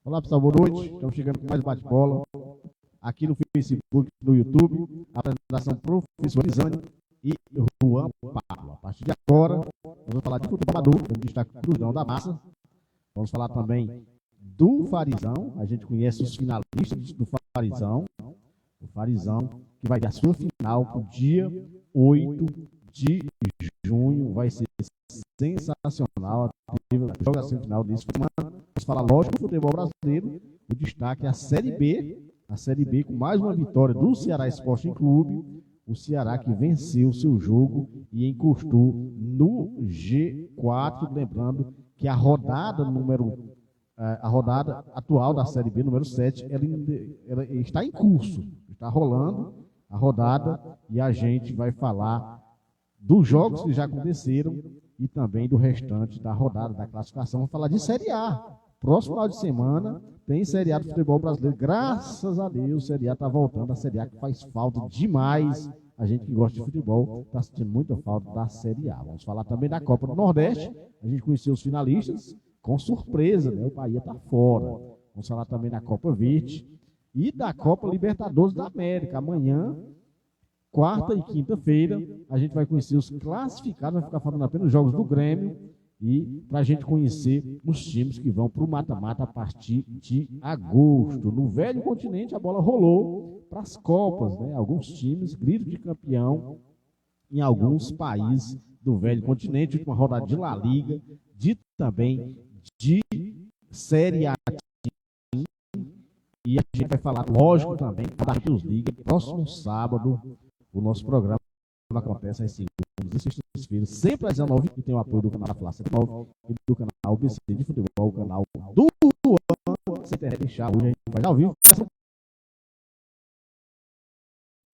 Olá pessoal, boa noite. Estamos chegando com mais bate-bola aqui no Facebook, no YouTube. A apresentação professor Isane e Juan Pablo. A partir de agora, vamos falar de futebol amador, no destaque do Cruzão da Massa. Vamos falar também do Farizão. A gente conhece os finalistas do Farizão. O Farizão, que vai ter a sua final no dia 8 de junho. Vai ser sensacional. Joga a semifinal desse semana. Vamos falar, lógico, do futebol brasileiro. O destaque é a Série B. A Série B com mais uma vitória do Ceará Sporting Clube. O Ceará que venceu o seu jogo e encostou no G4. Lembrando que a rodada atual da Série B, número 7, ela está em curso. Está rolando a rodada e a gente vai falar dos jogos que já aconteceram e também do restante da rodada da classificação. Vamos falar de Série A. Próximo final de semana tem Série A do futebol brasileiro. Graças a Deus, a Série A está voltando. A Série A que faz falta demais. A gente que gosta de futebol está sentindo muita falta da Série A. Vamos falar também da Copa do Nordeste. A gente conheceu os finalistas com surpresa, né? O Bahia está fora. Vamos falar também da Copa Verde e da Copa Libertadores da América. Amanhã, quarta e quinta-feira, a gente vai conhecer os classificados. Vai ficar falando apenas os jogos do Grêmio. E para a gente conhecer os times que vão para o mata-mata a partir de agosto. No velho continente, a bola rolou para as Copas, né? Alguns times, grito de campeão em alguns países do velho continente. Última rodada de La Liga, também de Série A. E a gente vai falar, lógico, também da Champions League. Próximo sábado, o nosso programa acontece às segundas e sextas-feiras, sempre às 19h, e tem o apoio do canal Fla 79 e do canal BC de Futebol, o canal do Juan. Sem internet deixar, hoje a gente vai ao vivo.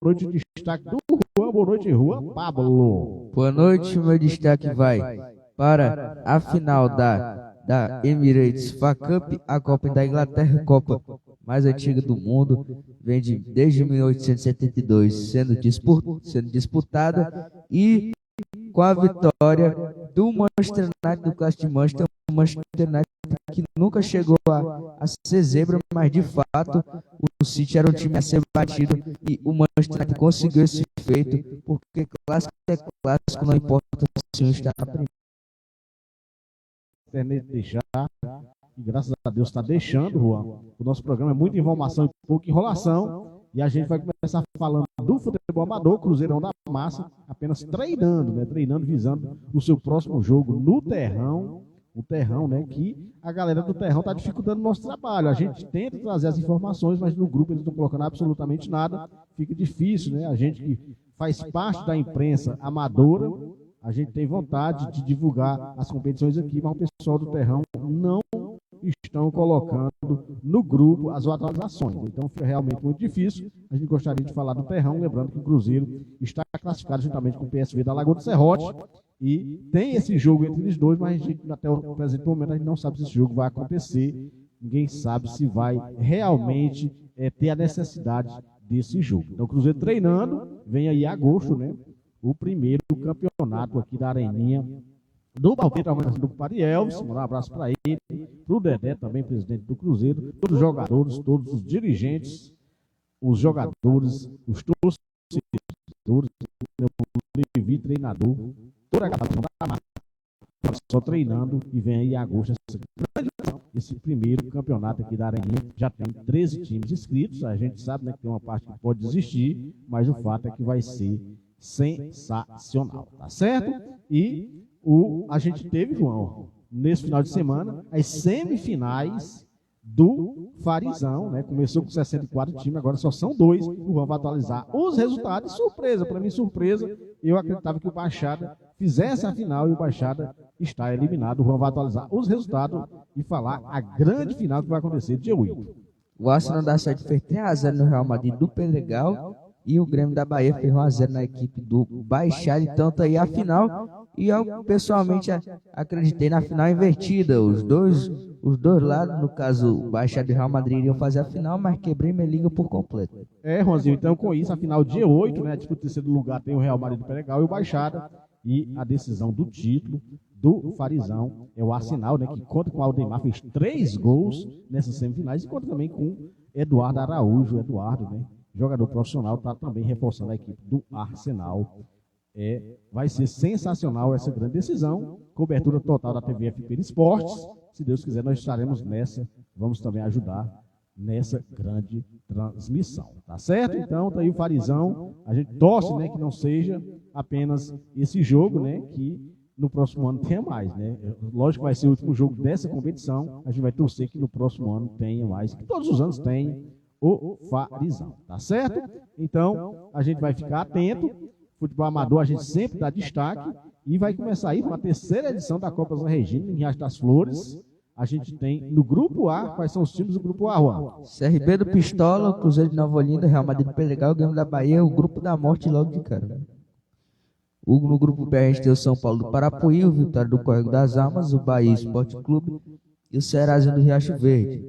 Boa noite, destaque do Juan. Boa noite, Juan Pablo. Boa noite, meu destaque vai para a final da Emirates FA Cup, a Copa da Inglaterra, Copa mais antiga do mundo, vem desde 1872 sendo disputada, e com a vitória do Manchester United, do Clash de Manchester, o Manchester United que nunca chegou a ser zebra, mas de fato o City era um time a ser batido e o Manchester United conseguiu esse feito, porque clássico é clássico, não importa se um está na primeira. Internet deixar, e graças a Deus está deixando, Juan. O nosso programa é muita informação e pouca enrolação, e a gente vai começar falando do futebol amador, Cruzeirão da Massa, apenas treinando, né? Treinando, visando o seu próximo jogo no Terrão. O Terrão, né? Que a galera do Terrão está dificultando o nosso trabalho. A gente tenta trazer as informações, mas no grupo eles não estão colocando absolutamente nada. Fica difícil, né? A gente que faz parte da imprensa amadora, a gente tem vontade de divulgar as competições aqui, mas o pessoal do Terrão não estão colocando no grupo as atualizações. Então fica realmente muito difícil. A gente gostaria de falar do Terrão, lembrando que o Cruzeiro está classificado juntamente com o PSV da Lagoa do Serrote, e tem esse jogo entre os dois, mas a gente, até o presente momento a gente não sabe se esse jogo vai acontecer. Ninguém sabe se vai realmente ter a necessidade desse jogo. Então o Cruzeiro treinando, vem aí em agosto, né? O primeiro campeonato aqui da Areninha do Balbeiro, do Parielves. Um abraço para ele, para o Dedé, também presidente do Cruzeiro, todos os jogadores, todos os dirigentes, os jogadores, os torcedores, o Levi, treinador, toda a galera da massa, só treinando, e vem aí em agosto esse primeiro campeonato aqui da Areninha. Já tem 13 times inscritos. A gente sabe, né, que tem uma parte que pode desistir, mas o fato é que vai ser sensacional, tá certo? E a gente teve, João, nesse final de semana, as semifinais do Farizão, né? Começou com 64 times, agora só são 2. O Juan vai atualizar os resultados. Surpresa, para mim, surpresa. Eu acreditava que o Baixada fizesse a final e o Baixada está eliminado. O Juan vai atualizar os resultados e falar a grande final que vai acontecer dia 8. O Arsenal da Sete fez 3-0 no Real Madrid do Pedregal, e o Grêmio da Bahia fez 1-0 na equipe do Baixada. Então tá aí a final, e eu pessoalmente acreditei na final invertida. Os dois lados, no caso o Baixada e o Real Madrid, iriam fazer a final, mas quebrei minha liga por completo. Ronzinho, então com isso a final dia 8, né? Tipo, o terceiro lugar tem o Real Madrid do Pedregal e o Baixada. e a decisão do título do Farizão é o Arsenal, né, que conta com o Aldemar, fez 3 gols nessas semifinais, e conta também com Eduardo Araújo, né, jogador profissional, está também reforçando a equipe do Arsenal. Vai ser sensacional essa grande decisão, cobertura total da TV FP Esportes. Se Deus quiser, nós estaremos nessa, vamos também ajudar nessa grande transmissão, tá certo? Então, tá aí o Farizão, a gente torce, né, que não seja apenas esse jogo, né, que no próximo ano tenha mais, né? Lógico que vai ser o último jogo dessa competição, a gente vai torcer que no próximo ano tenha mais, que todos os anos tenha o Farizão, tá certo? Então, a gente vai ficar atento, futebol amador a gente sempre dá destaque, e vai começar aí uma 3ª edição da Copa Santa Regina, em Riacho das Flores. A gente tem no grupo A, quais são os times do grupo A, Juan? CRB do Pistola, Cruzeiro de Nova Olinda, Real Madrid do Pedregal, Grêmio da Bahia, o grupo da morte logo de cara. No grupo B a gente tem o São Paulo do Parapuí, o Vitória do Córrego das Almas, o Bahia Esporte Clube e o Cearazinho do Riacho Verde.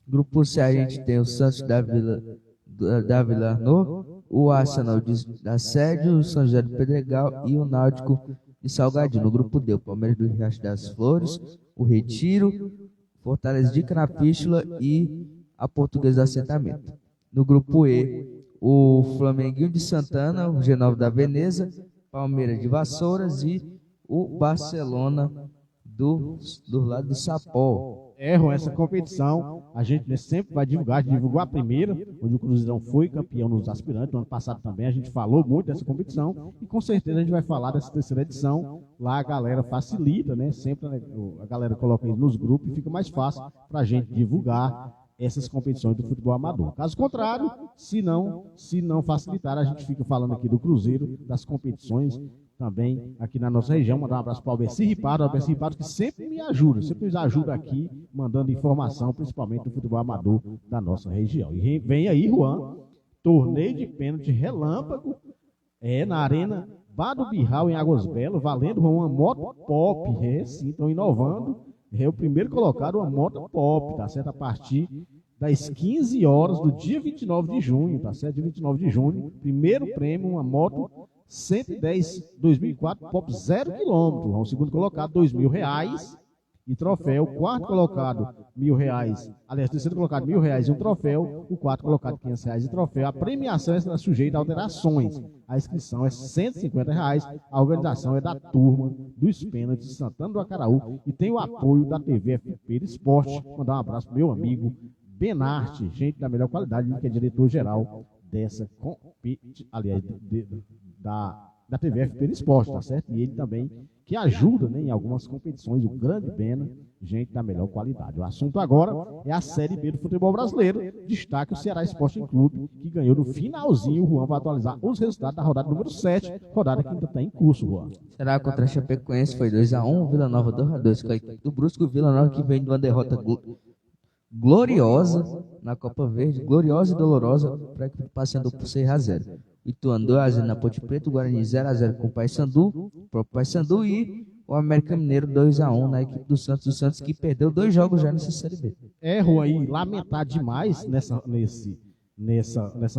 Grupo C a gente tem o Santos da Vila Arnô, o Arsenal da Sede, o São José do Pedregal e o Náutico de Salgadinho. No grupo D, o Palmeiras do Riacho das Flores, o Retiro, Fortaleza de Canapístula e a Portuguesa do Assentamento. No grupo E, o Flamenguinho de Santana, o G9 da Veneza, Palmeiras de Vassouras e o Barcelona do lado do Sapó. Erram essa competição, a gente sempre vai divulgar, a gente divulgou a primeira, onde o Cruzeirão foi campeão nos aspirantes, no ano passado também a gente falou muito dessa competição, e com certeza a gente vai falar dessa 3ª edição, lá a galera facilita, né, sempre a galera coloca aí nos grupos e fica mais fácil para a gente divulgar essas competições do futebol amador. Caso contrário, se não facilitar, a gente fica falando aqui do Cruzeiro, das competições também aqui na nossa região. Mandar um abraço para o Alberci Ripado, que sempre me ajuda, sempre nos ajuda aqui, mandando informação, principalmente do futebol amador da nossa região. E vem aí, Juan, torneio de pênalti relâmpago, na Arena Bar do Birral, em Águas Belas, valendo uma moto pop, sim, estão inovando. O primeiro colocado, uma moto pop, tá certo? A partir das 15 horas do dia 29 de junho, tá certo? Dia 29 de junho, primeiro prêmio, uma moto 110 2004 pop 0 km. O segundo colocado, R$2.000 e troféu. O quarto colocado, R$1.000. Aliás, o terceiro colocado, R$1.000 e um troféu. O quarto colocado, R$500 e troféu. A premiação é sujeita a alterações. A inscrição é R$150. A organização é da turma dos pênaltis de Santana do Acaraú e tem o apoio da TV FP Esporte. Mandar um abraço pro meu amigo Benarte, gente da melhor qualidade, que é diretor-geral dessa competição, aliás, da TV FP Esporte, tá certo? E ele também que ajuda, né, em algumas competições, o grande Bena, gente da melhor qualidade. O assunto agora é a Série B do futebol brasileiro. Destaque o Ceará Sporting Clube, que ganhou no finalzinho. O Juan vai atualizar os resultados da rodada número 7, rodada que ainda está em curso, Juan. Será contra a Chapecoense foi 2-1, Vila Nova 2-2, do Brusco, Vila Nova que vem de uma derrota gloriosa na Copa Verde, gloriosa e dolorosa para a equipe passando por 6-0. Ituano 2-0 na Ponte Preta, o Guarani 0-0 com o Paysandu, o próprio Paysandu, e o América Mineiro 2-1 na equipe do Santos que perdeu 2 jogos já nessa Série B. Juan, aí lamentar demais nessa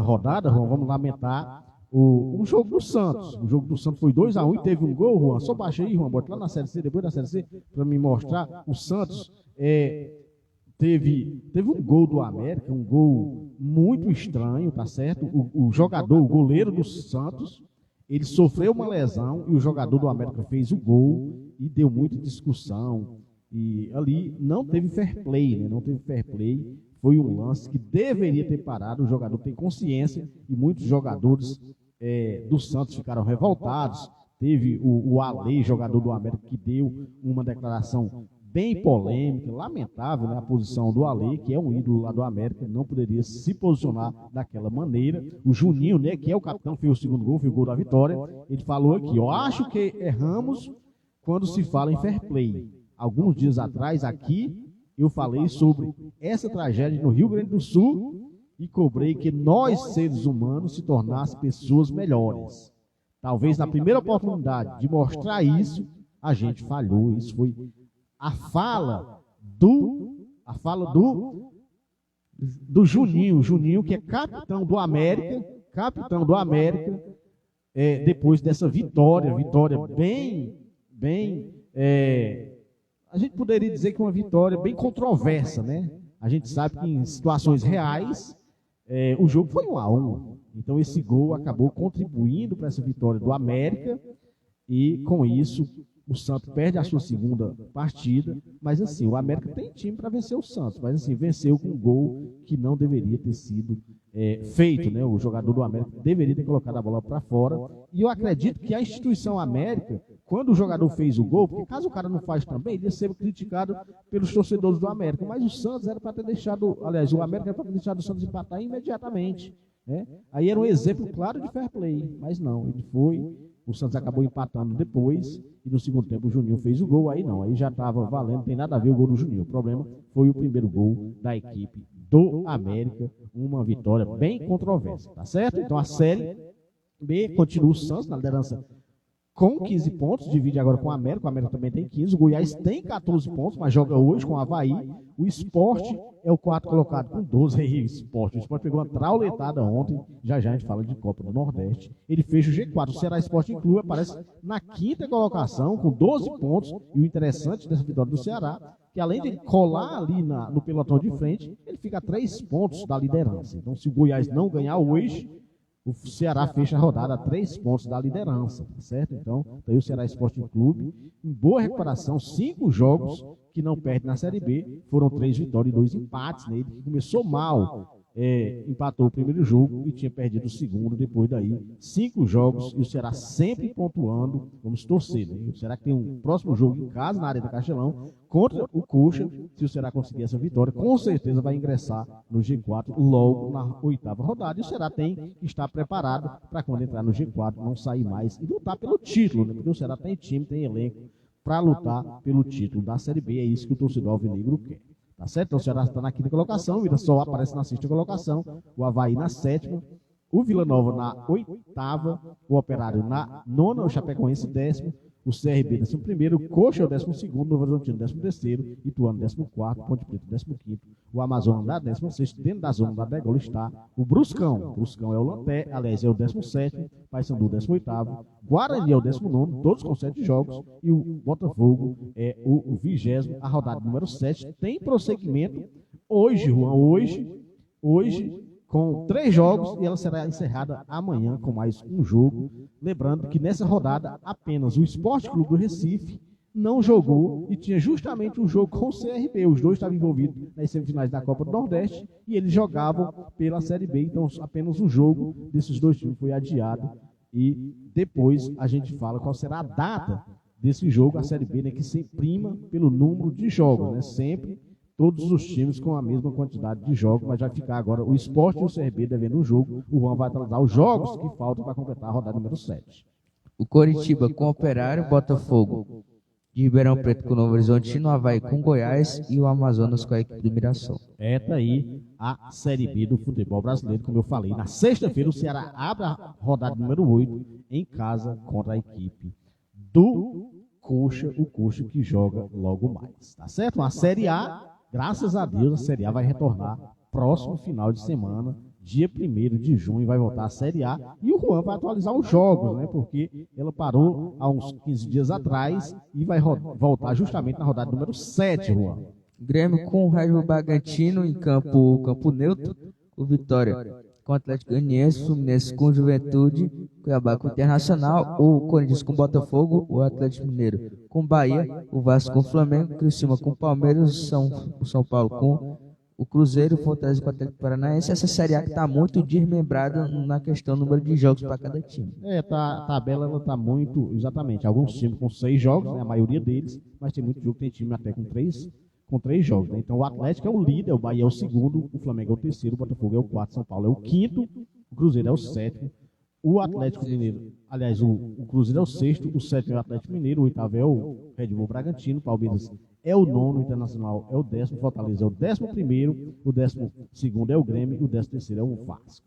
rodada, Juan, vamos lamentar o jogo do Santos. O jogo do Santos foi 2-1 e teve um gol, Juan. Só baixa aí, Juan, bota lá na Série C, depois da Série C, para me mostrar. O Santos teve um gol do América, um gol muito estranho, tá certo? O jogador, o goleiro do Santos, ele sofreu uma lesão e o jogador do América fez o gol e deu muita discussão. E ali não teve fair play, né? Não teve fair play. Foi um lance que deveria ter parado. O jogador tem consciência e muitos jogadores do Santos ficaram revoltados. Teve o Ale, jogador do América, que deu uma declaração bem polêmica, lamentável, né, a posição do Ale, que é um ídolo lá do América, não poderia se posicionar daquela maneira. O Juninho, né, que é o capitão, fez o segundo gol, foi o gol da vitória. Ele falou aqui: eu acho que erramos quando se fala em fair play. Alguns dias atrás, aqui, eu falei sobre essa tragédia no Rio Grande do Sul e cobrei que nós, seres humanos, se tornassem pessoas melhores. Talvez na primeira oportunidade de mostrar isso, a gente falhou. Isso foi a fala do Juninho, que é capitão do América, depois dessa vitória bem, a gente poderia dizer que uma vitória bem controversa, né? A gente sabe que em situações reais, o jogo foi 1-1. Então esse gol acabou contribuindo para essa vitória do América e com isso o Santos perde a sua segunda partida, mas assim, o América tem time para vencer o Santos, mas assim, venceu com um gol que não deveria ter sido feito, né? O jogador do América deveria ter colocado a bola para fora, e eu acredito que a instituição América, quando o jogador fez o gol, porque caso o cara não faz também, ele ia ser criticado pelos torcedores do América, mas o Santos era para ter deixado, aliás, o América era para ter deixado o Santos empatar imediatamente, né? Aí era um exemplo claro de fair play, mas não, ele foi... O Santos acabou empatando depois, e no segundo tempo o Juninho fez o gol, aí não, aí já estava valendo, não tem nada a ver o gol do Juninho. O problema foi o primeiro gol da equipe do América, uma vitória bem controversa, tá certo? Então a Série B continua o Santos na liderança com 15 pontos, divide agora com o América também tem 15, o Goiás tem 14 pontos, mas joga hoje com o Avaí, o Sport é o quarto colocado com 12, aí o Sport pegou uma trauletada ontem, já a gente fala de Copa do Nordeste, ele fez o G4, o Ceará Sporting Clube aparece na quinta colocação com 12 pontos, e o interessante dessa vitória do Ceará, que além de colar ali no pelotão de frente, ele fica a 3 pontos da liderança, então se o Goiás não ganhar hoje, o Ceará fecha a rodada a 3 pontos da liderança, tá certo? Então, tá aí o Ceará Sporting Clube, em boa recuperação, 5 jogos que não perde na Série B, foram 3 vitórias e 2 empates, né? Ele começou mal, empatou o primeiro jogo e tinha perdido o segundo, depois daí 5 jogos, e o Ceará sempre pontuando, vamos torcer, né? O Ceará que tem um próximo jogo em casa, na Arena Castelão, contra o Coxa. Se o Ceará conseguir essa vitória, com certeza vai ingressar no G4 logo na 8ª rodada, e o Ceará tem que estar preparado para quando entrar no G4 não sair mais e lutar pelo título, né? Porque o Ceará tem time, tem elenco para lutar pelo título da Série B, é isso que o torcedor alvinegro quer. Tá certo? Então o Ceará está na 5ª colocação, o Mirassol aparece na 6ª colocação, o Avaí na 7ª, o Vila Nova na 8ª, o Operário na 9ª, o Chapecoense 10º, o CRB 11º, o Coxa é o 12º, o Novo Horizontino 13º, Ituano 14º, Ponte Preta 15º, o Amazonas na 16º, dentro da zona da degola está o Bruscão. O Bruscão é o Lanterna, aliás, é o 17º, Paysandu 18º, Guarani é o 19º, todos com 7 jogos, e o Botafogo é o 20º, a rodada número 7, tem prosseguimento hoje, Juan, hoje com 3 jogos, e ela será encerrada amanhã com mais um jogo. Lembrando que nessa rodada apenas o Esporte Clube do Recife não jogou e tinha justamente um jogo com o CRB. Os dois estavam envolvidos nas semifinais da Copa do Nordeste e eles jogavam pela Série B. Então apenas um jogo desses dois times foi adiado, e depois a gente fala qual será a data desse jogo. A Série B, né, que se prima pelo número de jogos, né? Sempre todos os times com a mesma quantidade de jogos, mas vai ficar agora o Sport e o CRB devendo um jogo. O Juan vai atualizar os jogos que faltam para completar a rodada número 7. O Coritiba com o Operário, Botafogo de Ribeirão Preto com o Novo Horizontino, o Avaí com Goiás e o Amazonas com a equipe do Mirassol. Tá aí a Série B do futebol brasileiro, como eu falei. Na sexta-feira o Ceará abre a rodada número 8 em casa contra a equipe do Coxa, o Coxa que joga logo mais, tá certo? Uma Série A. Graças a Deus, a Série A vai retornar próximo final de semana, dia 1º de junho, vai voltar a Série A. E o Juan vai atualizar os jogos, né? Porque ela parou há uns 15 dias atrás e vai voltar justamente na rodada número 7, Juan. Grêmio com o Red Bull Bragantino em campo neutro, o Vitória com o Atlético Goianiense, Fluminense com Juventude, Cuiabá com o Internacional, o Corinthians com o Botafogo, o Atlético Mineiro com o Bahia, o Vasco com o Flamengo, o Criciúma com o Palmeiras, o São Paulo com o Cruzeiro, o Fortaleza com o Atlético Paranaense. Essa Série A que está muito desmembrada na questão do número de jogos para cada time. A tabela está muito, exatamente, alguns times com 6 jogos, né, a maioria deles, mas tem muito jogo que tem time até com 3 jogos, né? Então o Atlético é o líder, o Bahia é o segundo, o Flamengo é o terceiro, o Botafogo é o quarto, São Paulo é o quinto, o Cruzeiro é o sétimo, o Atlético Mineiro, aliás, o Cruzeiro é o sexto, o sétimo é o Atlético Mineiro, o oitavo é o Red Bull Bragantino, o Palmeiras é o nono, o Internacional é o 10º, o Fortaleza é o 11º, o 12º é o Grêmio e o 13º é o Vasco.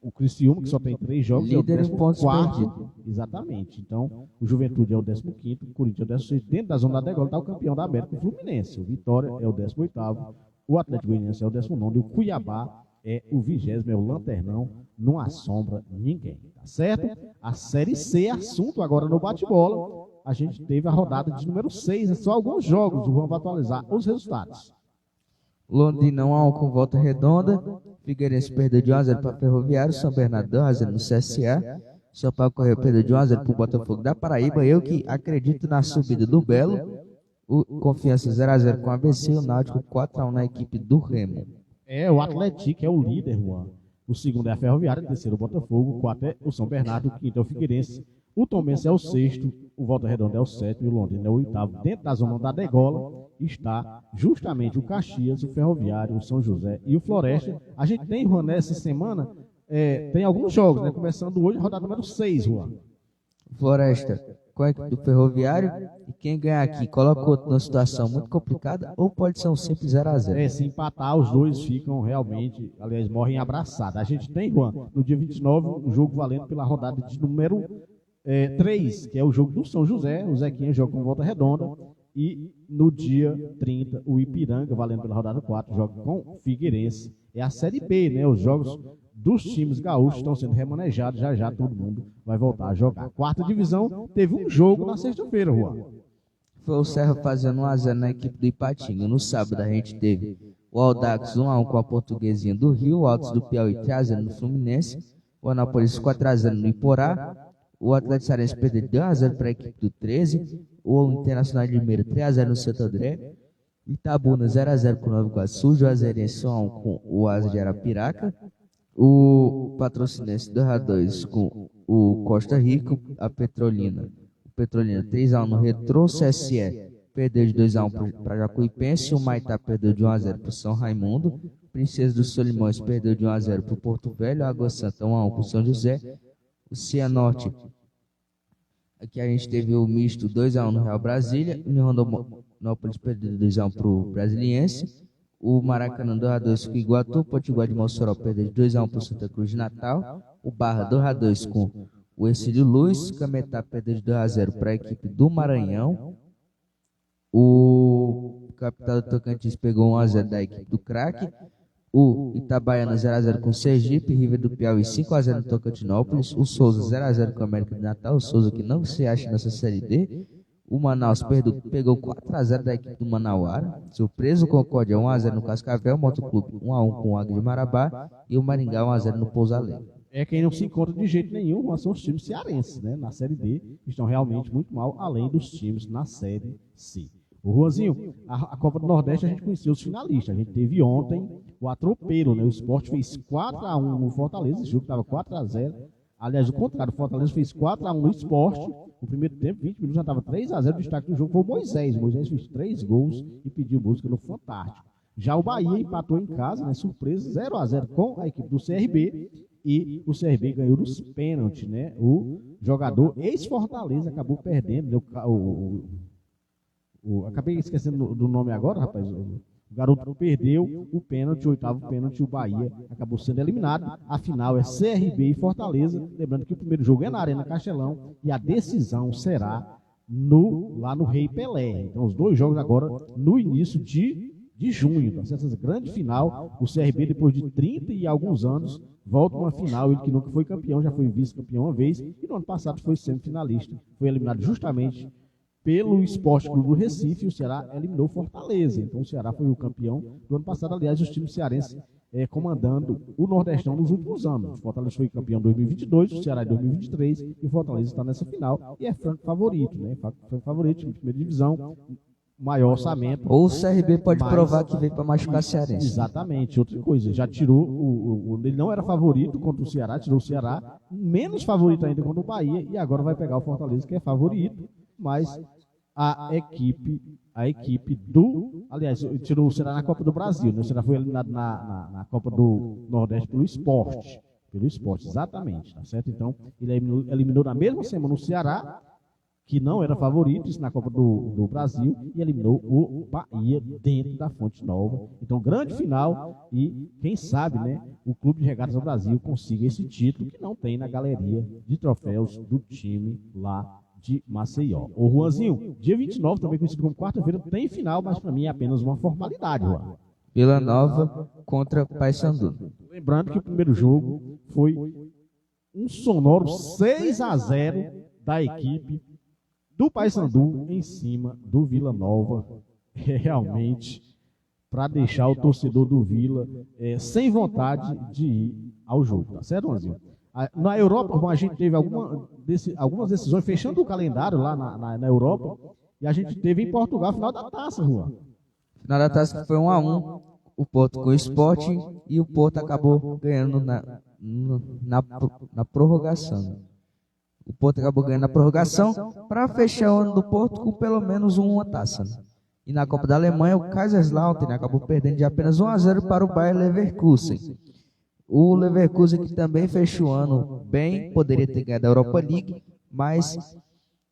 O Criciúma, que só tem 3 jogos, líder é o 14º. Exatamente. Então, o Juventude é o 15º, o Corinthians é o 16º. Dentro da zona da degola está o campeão da América, o Fluminense. O Vitória é o 18º, o Atlético Goianiense é o 19º, e o Cuiabá é o 20º, é o Lanternão, não assombra ninguém, tá certo? A Série C, assunto agora no bate-bola, a gente teve a rodada de número 6, só alguns jogos, o Juan vai atualizar os resultados. Londrina 1-1 com Volta Redonda, Figueirense perdeu de 1-0 para Ferroviário, São Bernardo 1-0 no CSA, São Paulo Correia perdeu de 1-0 para o Botafogo da Paraíba, eu que acredito na subida do Belo, o Confiança 0-0 com o ABC, o Náutico 4-1 na equipe do Remo. O Atlético é o líder, Juan. O segundo é a Ferroviária, o terceiro é o Botafogo, o quarto é o São Bernardo, o quinto é o Figueirense, o Tombense é o sexto, o Volta Redonda é o sétimo e o Londrina é o oitavo. Dentro da zona da degola está justamente o Caxias, o Ferroviário, o São José e o Floresta. A gente tem, Juan, nessa semana, tem alguns jogos, né? Começando hoje, a rodada número 6, Juan. Floresta com a equipe do Ferroviário, e quem ganhar aqui coloca outro numa situação muito complicada, ou pode ser um simples 0-0. Se empatar, os dois ficam realmente, aliás, morrem abraçados. A gente tem, Juan, no dia 29, um jogo valendo pela rodada de número 3, que é o jogo do São José, o Zequinha joga com Volta Redonda, e no dia 30, o Ipiranga, valendo pela rodada 4, joga com Figueirense. É a Série B, né? Os jogos dos times gaúchos estão sendo remanejados, já todo mundo vai voltar a jogar. Quarta divisão, teve um jogo na sexta-feira, Juan. Foi o Serra fazendo 1-0 na equipe do Ipatinga. No sábado a gente teve o Audax 1-1 com a Portuguesinha do Rio, o Altos do Piauí 3-0 no Fluminense, o Anápolis 4-0 no Iporá, o Atlético Cearense perdeu 2-0 para a equipe do 13, o Internacional de Limeira 3-0 no Santo André, Itabuna 0-0 com o Nova Iguaçu, Juazeirense 1-1 com o Asa de Arapiraca, o Patrocinense 2-2 com o Costa Rica, a Petrolina 3-1 no Retrô, CSE perdeu de 2-1 para Jacuipense, o Maitá perdeu de 1-0 para o São Raimundo, Princesa dos Solimões perdeu de 1-0 para o Porto Velho, a Água Santa 1-1 para o São José, o Cianorte, aqui a gente teve o misto 2-1 no Real Brasília, o Rondonópolis perdeu de 2-1 para o Brasiliense, o Maracanã 2-2 com o Iguatu, o Potiguar de Mossoró perdeu de 2-1 para o Santa Cruz de Natal, o Barra 2-2 com o Ercílio Luz, Cametá perdeu de 2-0 para a equipe do Maranhão, o Capital do Tocantins pegou 1-0 da equipe do Craque, o Itabaiana 0-0 com o Sergipe, River do Piauí 5-0 no Tocantinópolis, o Souza 0-0 com o América de Natal, o Souza que não se acha nessa Série D, o Manaus pegou 4-0 da equipe do Manauara, surpresa o Concórdia 1-0 no Cascavel, Motoclube 1-1 com o Águia de Marabá e o Maringá 1-0 no Pouso Alegre. Quem não se encontra de jeito nenhum são os times cearenses, né? Na Série D, estão realmente muito mal, além dos times na Série C. O Juanzinho, a Copa do Nordeste a gente conheceu os finalistas. A gente teve ontem o atropeiro, né? O Sport fez 4-1 no Fortaleza, esse jogo estava 4-0. Aliás, o contrário, o Fortaleza fez 4-1 no Sport. No primeiro tempo, 20 minutos, já estava 3-0. O destaque do jogo foi o Moisés. O Moisés fez 3 gols e pediu música no Fantástico. Já o Bahia empatou em casa, né? Surpresa, 0-0 com a equipe do CRB. E o CRB ganhou nos pênaltis, né? O jogador ex-Fortaleza acabou perdendo, né? Acabei esquecendo do nome agora, rapaz. O garoto perdeu o pênalti, o oitavo pênalti, o Bahia acabou sendo eliminado. A final é CRB e Fortaleza. Lembrando que o primeiro jogo é na Arena Castelão e a decisão será lá no Rei Pelé. Então, os dois jogos agora no início de junho. Então, essa grande final, o CRB, depois de 30 e alguns anos, volta uma final. Ele que nunca foi campeão, já foi vice-campeão uma vez, e no ano passado foi semifinalista. Foi eliminado justamente pelo Esporte Clube do Recife, e o Ceará eliminou Fortaleza. Então o Ceará foi o campeão do ano passado. Aliás, os times cearenses comandando o Nordestão nos últimos anos. O Fortaleza foi campeão em 2022, o Ceará em 2023, e o Fortaleza está nessa final e é franco favorito, né? Foi favorito, time de primeira divisão, maior orçamento. Ou o CRB pode provar que veio para machucar cearense. Exatamente, outra coisa, já tirou, ele não era favorito contra o Ceará, tirou o Ceará, menos favorito ainda contra o Bahia, e agora vai pegar o Fortaleza, que é favorito, mas a equipe do... Aliás, tirou o Ceará na Copa do Brasil, né? O Ceará foi eliminado na Copa do Nordeste pelo Esporte. Pelo Esporte, exatamente, tá certo? Então, ele eliminou na mesma semana o Ceará, que não era favorito, isso na Copa do Brasil, e eliminou o Bahia dentro da Fonte Nova. Então, grande final, e quem sabe, né, o Clube de Regatas do Brasil consiga esse título que não tem na galeria de troféus do time lá de Maceió. O Juanzinho, dia 29, também conhecido como quarta-feira, tem final, mas para mim é apenas uma formalidade, Juan. Vila Nova contra Paysandu. Lembrando que o primeiro jogo foi um sonoro 6-0 da equipe do Paysandu em cima do Vila Nova. Realmente, para deixar o torcedor do Vila sem vontade de ir ao jogo, tá certo, Anzinho? Na Europa, a gente teve algumas decisões fechando o calendário lá na Europa, e a gente teve em Portugal a final da taça, Juan. Final da taça que foi 1-1, o Porto com o Sporting, e o Porto acabou ganhando na prorrogação. O Porto acabou ganhando na prorrogação para fechar o ano do Porto com pelo menos uma taça. E na Copa da Alemanha, o Kaiserslautern acabou perdendo de apenas 1-0 para o Bayer Leverkusen. O Leverkusen, que também fechou o ano bem, poderia ter ganhado a Europa League, mas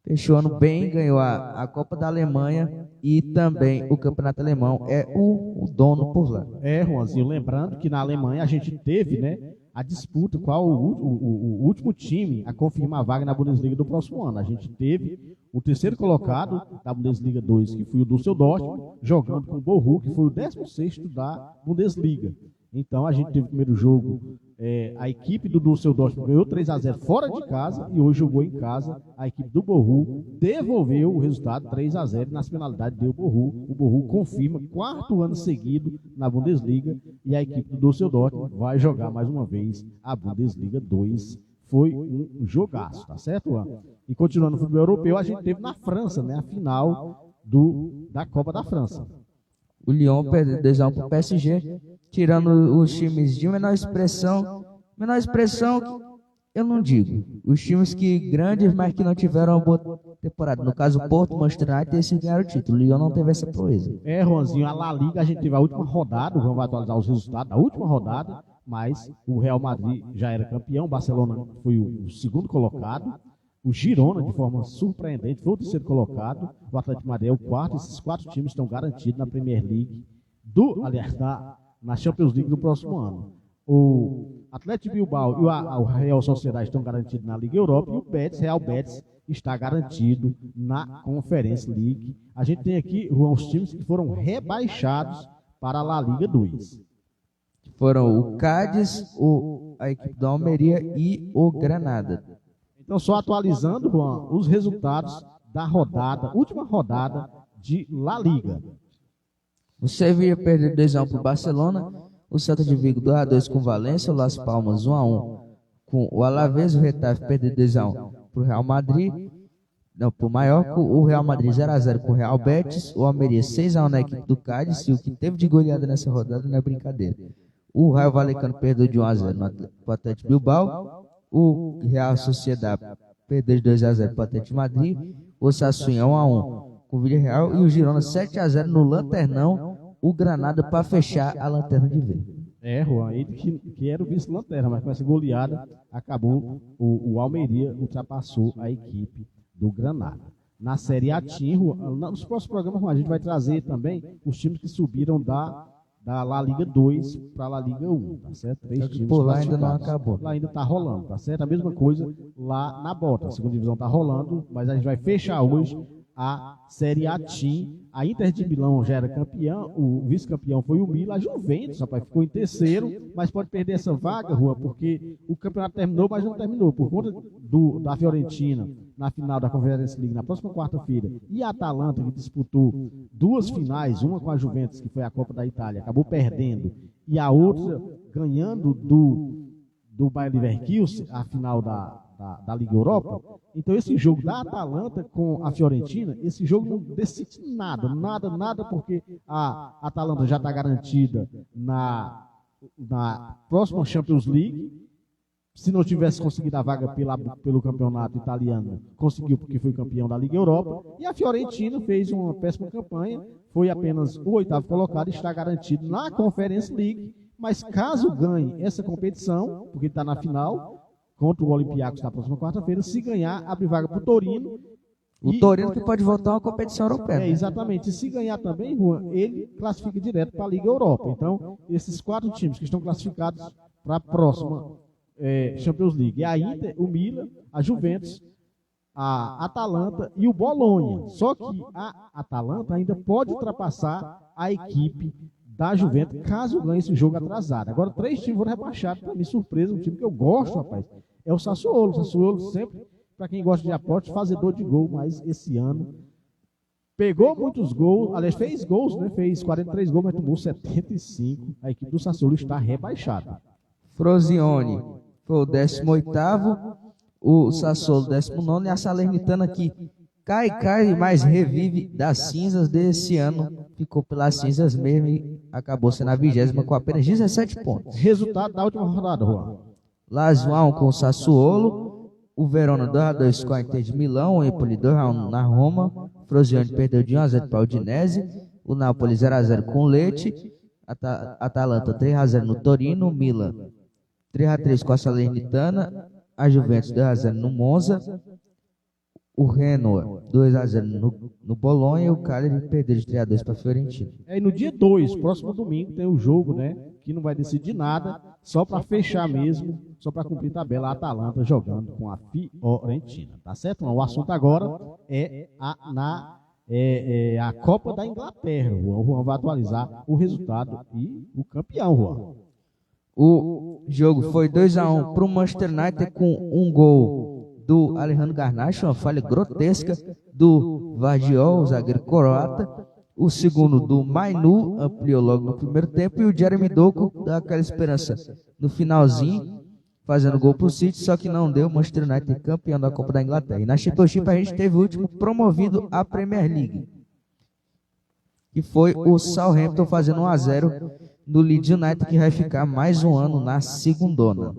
fechou o ano bem, ganhou a Copa da Alemanha e também o Campeonato Alemão, é o dono por lá. Juanzinho, lembrando que na Alemanha a gente teve, né, a disputa qual o último time a confirmar a vaga na Bundesliga do próximo ano. A gente teve o terceiro colocado da Bundesliga 2, que foi o Düsseldorf, jogando com o Bochum, que foi o 16º da Bundesliga. Então a gente teve o primeiro jogo, a equipe do Düsseldorf ganhou 3-0 fora de casa e hoje jogou em casa. A equipe do Bochum devolveu o resultado 3-0 nas penalidades deu o Bochum. O Bochum confirma 4º ano seguido na Bundesliga e a equipe do Düsseldorf vai jogar mais uma vez a Bundesliga 2. Foi um jogaço, tá certo, Juan? E continuando no futebol europeu, a gente teve na França, né, a final da Copa da França. O Lyon perdeu 2-1 para o PSG, tirando os times de menor expressão eu não digo, os times que grandes, mas que não tiveram uma boa temporada, no caso o Porto, Manchester United, esses ganharam o título, o Lyon não teve essa proeza. Juanzinho, a La Liga, a gente teve a última rodada, o Juan vai atualizar os resultados da última rodada, mas o Real Madrid já era campeão, o Barcelona foi o segundo colocado, o Girona, de forma surpreendente, foi o terceiro colocado, o Atlético de Madrid é o quarto, esses 4 times estão garantidos na Premier League, na Champions League do próximo ano. O Atlético Bilbao e o Real Sociedade estão garantidos na Liga Europa e o Real Betis está garantido na Conference League. A gente tem aqui os times que foram rebaixados para a La Liga 2. Foram o Cádiz, a equipe do Almeria e o Granada. Então, só atualizando, Juan, os resultados da última rodada de La Liga. O Sevilla perdeu 2-1 para o Barcelona, o Celta de Vigo 2-2 com o Valência, o Las Palmas 1-1 com o Alavés, o Getafe perdeu 2-1 para o Real Madrid, para o Mallorca, o Real Madrid 0-0 com o Real Betis, o Almeria 6-1 na equipe do Cádiz, e o que teve de goleada nessa rodada não é brincadeira. O Raio Vallecano perdeu de 1-0 para o Atlético Bilbao, o Real Sociedade perdeu de 2-0 para o Atlético de Madrid, o Sassuolo 1-1 com o Villarreal e o Girona 7-0 no Lanternão, o Granada para fechar a lanterna de vez. Juan, ele que era o vice-lanterna, mas com essa goleada acabou, o Almeria ultrapassou a equipe do Granada. Na Série A, nos próximos programas, a gente vai trazer também os times que subiram da La Liga 2 para a La Liga 1, tá certo? 3 times por lá ainda não acabou. Lá ainda está rolando, tá certo? A mesma coisa lá na Bota. A segunda divisão está rolando, mas a gente vai fechar hoje a Série A Team. A Inter de Milão já era campeão, o vice-campeão foi o Milan, a Juventus, rapaz, ficou em terceiro, mas pode perder essa vaga, Rua, porque o campeonato terminou, mas não terminou, por conta da Fiorentina, na final da Conference League, na próxima quarta-feira, e a Atalanta, que disputou 2 finais, uma com a Juventus, que foi a Copa da Itália, acabou perdendo, e a outra ganhando do Bayer Leverkusen, a final da Liga Europa. Então esse jogo da Atalanta com a Fiorentina, esse jogo não decide nada, porque a Atalanta já está garantida na próxima Champions League. Se não tivesse conseguido a vaga pelo campeonato italiano, conseguiu porque foi campeão da Liga Europa. E a Fiorentina fez uma péssima campanha, foi apenas o 8º colocado e está garantido na Conference League. Mas caso ganhe essa competição, porque está na final, contra o Olympiacos na próxima quarta-feira, se ganhar, abre vaga para o Torino. O Torino que pode voltar a uma competição europeia. Exatamente. E se ganhar também, Juan, ele classifica direto para a Liga Europa. Então, esses 4 times que estão classificados para a próxima Champions League. É a Inter, o Milan, a Juventus, a Atalanta e o Bolonha. Só que a Atalanta ainda pode ultrapassar a equipe da Juventus, caso ganhe esse jogo atrasado. Agora, 3 times foram rebaixados, para mim, surpresa, um time que eu gosto, rapaz, é o Sassuolo. O Sassuolo sempre, para quem gosta de apostas, fazedor de gol, mas esse ano pegou muitos gols, aliás, fez gols, né? Fez 43 gols, mas tomou 75. A equipe do Sassuolo está rebaixada. Frosinone foi o 18º, o Sassuolo 19º e a Salernitana que cai, mas revive das cinzas desse ano. Ficou pelas cinzas mesmo e acabou sendo a 20ª com apenas 17 pontos. Resultado da última rodada, Juan. Lazio 1 com o Sassuolo, o Verona 2-2 com a Inter de Milão, o Empoli 2-1 na Roma, o Frosinone perdeu de 1-0 para o Udinese, o Napoli 0-0 com o Lecce, Atalanta 3-0 no Torino, o Milan 3-3 com a Salernitana, a Juventus 2-0 no Monza, o Genoa 2-0 no Bolonha e o Cagliari perdeu de 3-2 para a Fiorentina. E no dia 2, próximo domingo, tem o jogo, né? Que não vai decidir nada, só para fechar mesmo, só para cumprir tabela, a Atalanta jogando com a Fiorentina. Tá certo? Não, o assunto agora é a Copa da Inglaterra. O Juan vai atualizar o resultado e o campeão, Juan. O jogo foi 2-1 para o Manchester United com um gol do Alejandro Garnacho, uma falha grotesca do Vardiol, o zagueiro croata. O segundo do Mainu, ampliou logo no primeiro tempo. E o Jeremy Doku dá aquela esperança no finalzinho, fazendo gol para o City, só que não deu. O Manchester United campeão da Copa da Inglaterra. E na Championship a gente teve o último promovido à Premier League, que foi o Southampton fazendo 1-0 no Leeds United, que vai ficar mais um ano na segundona.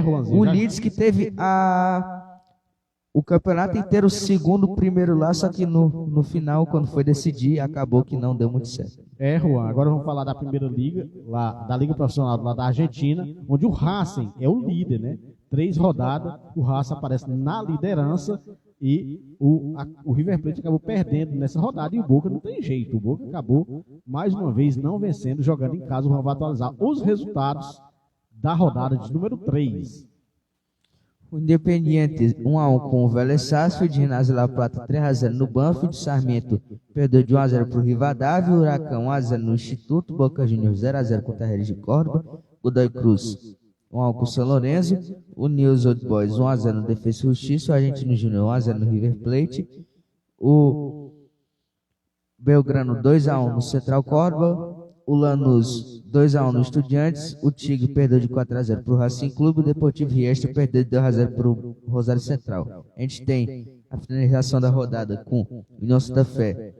Juanzinho. O Leeds que teve o campeonato inteiro, o primeiro lá, só que no final, quando foi decidir, acabou que não deu muito certo. Juan, agora vamos falar da primeira liga, lá, da Liga Profissional lá da Argentina, onde o Racing é o líder, né? 3 rodadas, o Racing aparece na liderança e o River Plate acabou perdendo nessa rodada e o Boca não tem jeito. O Boca acabou, mais uma vez, não vencendo, jogando em casa. O Juan vai atualizar os resultados da rodada de número 3. O Independiente 1-1 com o Vélez Sarsfield, Ginásio La Plata 3-0 no Banfield, Sarmiento perdeu de 1-0 para o Rivadavia, Huracão 1-0 no Instituto, Boca Juniors 0-0 contra a Redes de Córdoba, Godoy Cruz 1-1 com o São Lourenço, o News Old Boys 1-0 no Defensa e Justiça, o Argentino Júnior 1-0 no River Plate, o Belgrano 2-1 no Central Córdoba, o Lanús 2-1 no Estudiantes, o Tigre perdeu de 4-0 para o Racing Clube, o Deportivo Riestra perdeu de 2-0 para o Rosário Central. A gente tem a finalização da rodada com o União Santa Fé,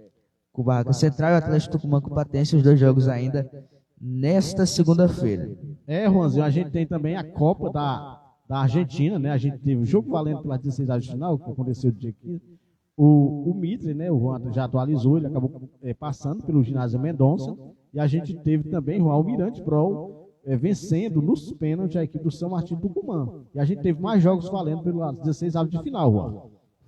com o Barraca Central e o Atlético Tucumã com o Patense, os 2 jogos ainda nesta segunda-feira. Juanzinho, a gente tem também a Copa da Argentina, né? A gente teve o jogo valendo pela 16ª de final, que aconteceu no dia 15. O Mitre, né? O Juan já atualizou, ele acabou passando pelo Ginásio Mendonça. E a gente teve também o Almirante Pro vencendo nos pênaltis a equipe do São Martinho do Tucumã. E a gente teve mais jogos valendo pelas 16 de final, Juan.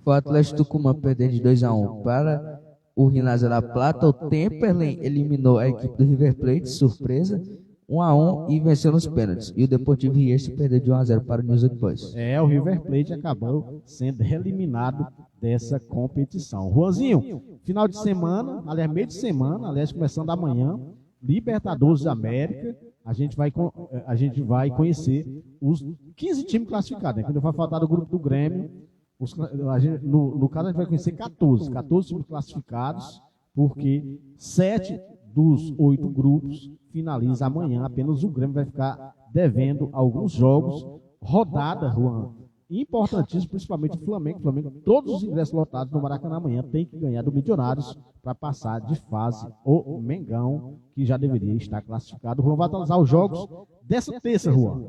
Foi o Atlético Tucumã perdendo de 2-1 para o Ginásio La Plata. O Temperley eliminou a equipe do River Plate, surpresa, 1-1 e venceu nos pênaltis. E o Deportivo Riestra perdeu de 1-0 para o News Old Boys. O River Plate acabou sendo eliminado dessa competição. Juanzinho, final de semana, aliás, meio de semana, aliás, começando amanhã, Libertadores da América, a gente vai conhecer os 15 times classificados, né? Quando vai faltar do grupo do Grêmio, no caso a gente vai conhecer 14 times classificados, porque 7 dos 8 grupos finaliza amanhã, apenas o Grêmio vai ficar devendo alguns jogos, rodada, Juan, importantíssimo, principalmente o Flamengo. Todos os ingressos lotados no Maracanã amanhã tem que ganhar do Milionários para passar de fase o Mengão, que já deveria estar classificado. O Juan vai atualizar os jogos dessa terça, Juan.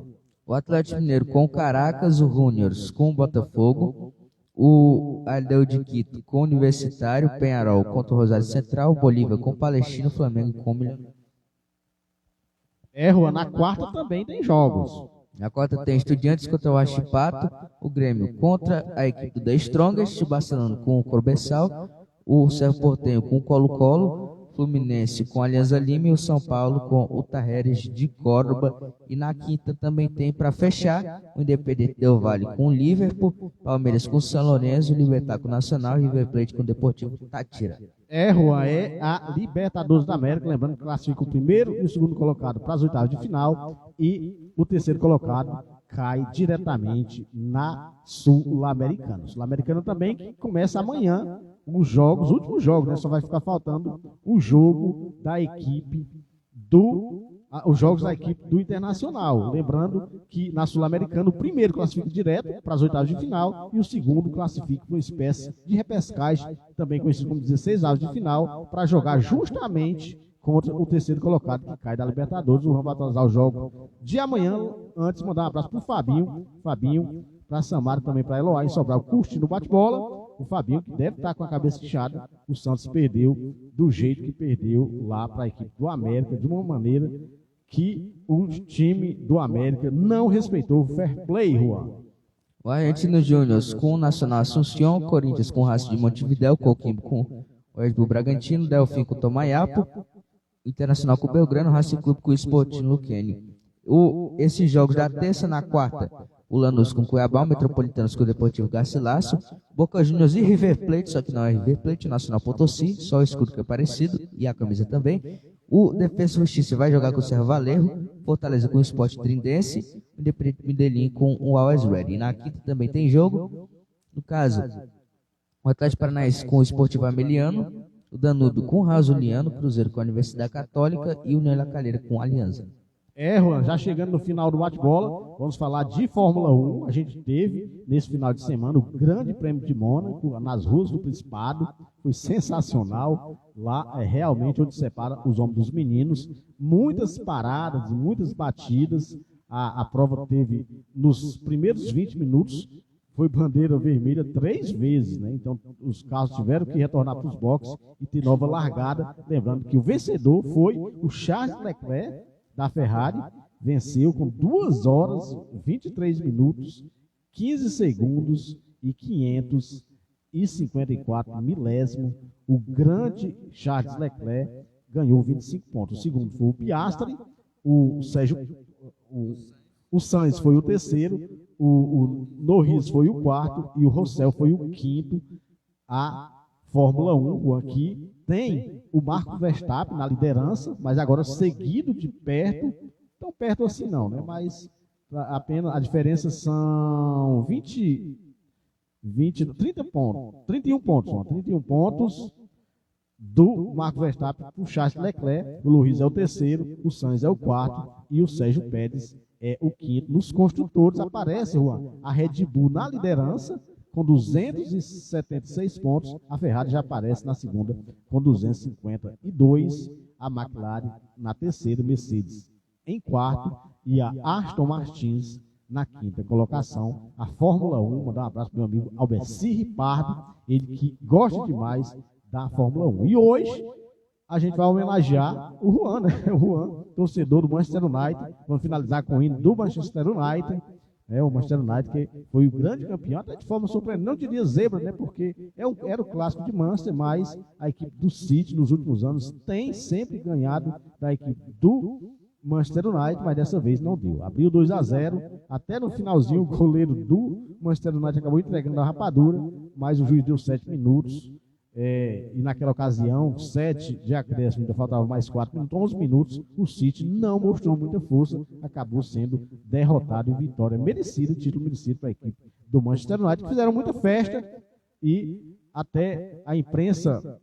O Atlético Mineiro com o Caracas, o Juniors com o Botafogo, o Aldeu de Quito com o Universitário, o Peñarol contra o Rosário Central, o Bolívar com o Palestino, o Flamengo com o Milionário. Juan, na quarta também tem jogos. Na quarta tem Estudiantes contra o Huachipato, o Grêmio contra a equipe do The Strongest, o Barcelona com o Corbessal, o Cerro Porteño com o Colo-Colo, Fluminense com Alianza Lima e o São Paulo com o Tajeres de Córdoba. E na quinta também tem para fechar o Independente Del Valle com o Liverpool, Palmeiras com o São Lourenço, Libertad com o Nacional e River Plate com o Deportivo Táchira. Juan, é a Libertadores da América, lembrando que classifica o primeiro e o segundo colocado para as oitavas de final e o terceiro colocado cai diretamente na Sul-Americana. Sul-Americana também que começa amanhã os últimos jogos, né? Só vai ficar faltando o jogo da equipe os jogos da equipe do Internacional. Lembrando que na Sul-Americana o primeiro classifica direto para as oitavas de final e o segundo classifica para uma espécie de repescagem, também conhecido como 16 avos de final, para jogar justamente contra o terceiro colocado que cai da Libertadores. O Juan vai atrasar o jogo de amanhã. Antes, mandar um abraço para o Fabinho, para Samara, também para Eloá, em Sobral, curtindo o bate-bola. O Fabinho, que deve estar com a cabeça inchada, o Santos perdeu do jeito que perdeu lá para a equipe do América, de uma maneira que o time do América não respeitou o fair play, Juan. O Argentinos Júnior com o Nacional Asunción, Corinthians com o Racing de Montevidéu, Coquimbo com o Red Bull Bragantino, Delfim com o Tomayapo, Internacional com o Belgrano, Racing Clube com o Sporting Luquenio. Esses jogos da terça na quarta, o Lanús com o Cuiabá, o Metropolitanos com o Deportivo Garcilaso, Boca Juniors e River Plate, só que não é River Plate, o Nacional Potosí, só o escudo que é parecido e a camisa também. O Defensa e Justiça vai jogar com o Cerro Valerro, Fortaleza com o Sport Trindense, o Independente Medellín com o Always Ready. E na quinta também tem jogo, no caso, o Atlético Paranaense com o Esportivo Ameliano, o Danúbio com o Rasuliano, Cruzeiro com a Universidade Católica e o União La Calera com a Alianza. Juan, já chegando no final do bate-bola, vamos falar de Fórmula 1. A gente teve, nesse final de semana, o Grande Prêmio de Mônaco, nas ruas do Principado. Foi sensacional. Lá é realmente onde separa os homens dos meninos. Muitas paradas, muitas batidas. A prova teve, nos primeiros 20 minutos, foi bandeira vermelha 3 vezes, né? Então, os carros tiveram que retornar para os boxes e ter nova largada. Lembrando que o vencedor foi o Charles Leclerc, da Ferrari, venceu com 2 horas, 23 minutos, 15 segundos e 554 milésimo. O grande Charles Leclerc ganhou 25 pontos. O segundo foi o Piastri, o Sainz foi o terceiro, o Norris foi o quarto e o Russell foi o quinto. A Fórmula 1 aqui tem o Marco Verstappen na liderança, mas agora seguido de perto, tão perto assim não, né? Mas apenas a diferença são 31 pontos do Marco Verstappen para o Charles Leclerc. O Lewis é o terceiro, o Sainz é o quarto e o Sérgio Pérez é o quinto. Nos construtores aparece, Juan, a Red Bull na liderança com 276 pontos, a Ferrari já aparece na segunda com 252, a McLaren na terceira, Mercedes em quarto e a Aston Martin na quinta colocação. A Fórmula 1, mandar um abraço para o meu amigo Albercir Ripardo, ele que gosta demais da Fórmula 1. E hoje a gente vai homenagear o Juan, né? O Juan, torcedor do Manchester United. Vamos finalizar com o hino do Manchester United. O Manchester United, que foi o grande campeão, até de forma surpreendente, não diria zebra, né, porque era o clássico de Manchester, mas a equipe do City, nos últimos anos, tem sempre ganhado da equipe do Manchester United, mas dessa vez não deu. Abriu 2-0, até no finalzinho o goleiro do Manchester United acabou entregando a rapadura, mas o juiz deu 7 minutos, e naquela ocasião, 7 de acréscimo, ainda faltava mais 4 minutos, 11 minutos, o City não mostrou muita força, acabou sendo derrotado em vitória merecida, título merecido para a equipe do Manchester United, que fizeram muita festa e até a imprensa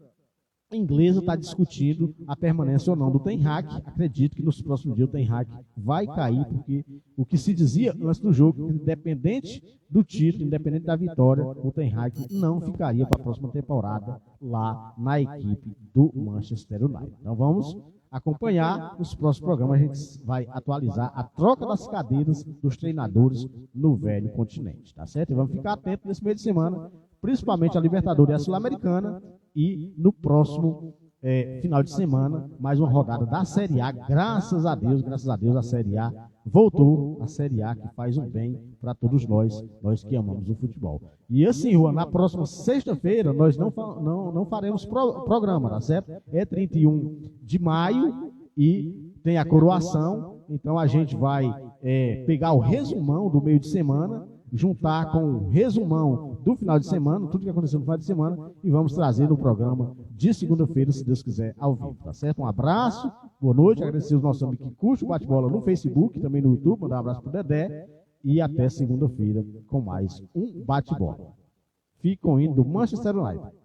inglesa está discutindo a permanência ou não do Ten Hag. Acredito que nos próximos dias o Ten Hag vai cair, porque o que se dizia antes do jogo, independente do título, independente da vitória, o Ten Hag não ficaria para a próxima temporada lá na equipe do Manchester United. Então vamos acompanhar nos próximos programas, a gente vai atualizar a troca das cadeiras dos treinadores no velho continente, tá certo? E vamos ficar atentos nesse meio de semana, principalmente a Libertadores e a Sul-Americana, e no próximo final de semana, mais uma rodada da Série A. Graças a Deus, a Série A voltou a Série A, que faz um bem para todos nós, nós que amamos o futebol. E assim, Juan, na próxima sexta-feira nós não faremos programa, tá certo? É 31 de maio e tem a coroação, então a gente vai pegar o resumão do meio de semana, juntar com o resumão do final de semana, tudo que aconteceu no final de semana, e vamos trazer no programa de segunda-feira, se Deus quiser, ao vivo, tá certo? Um abraço, boa noite, agradecer aos nossos amigos que curtem o bate-bola no Facebook, também no YouTube, mandar um abraço pro Dedé, e até segunda-feira com mais um bate-bola. Fiquem indo do Manchester United.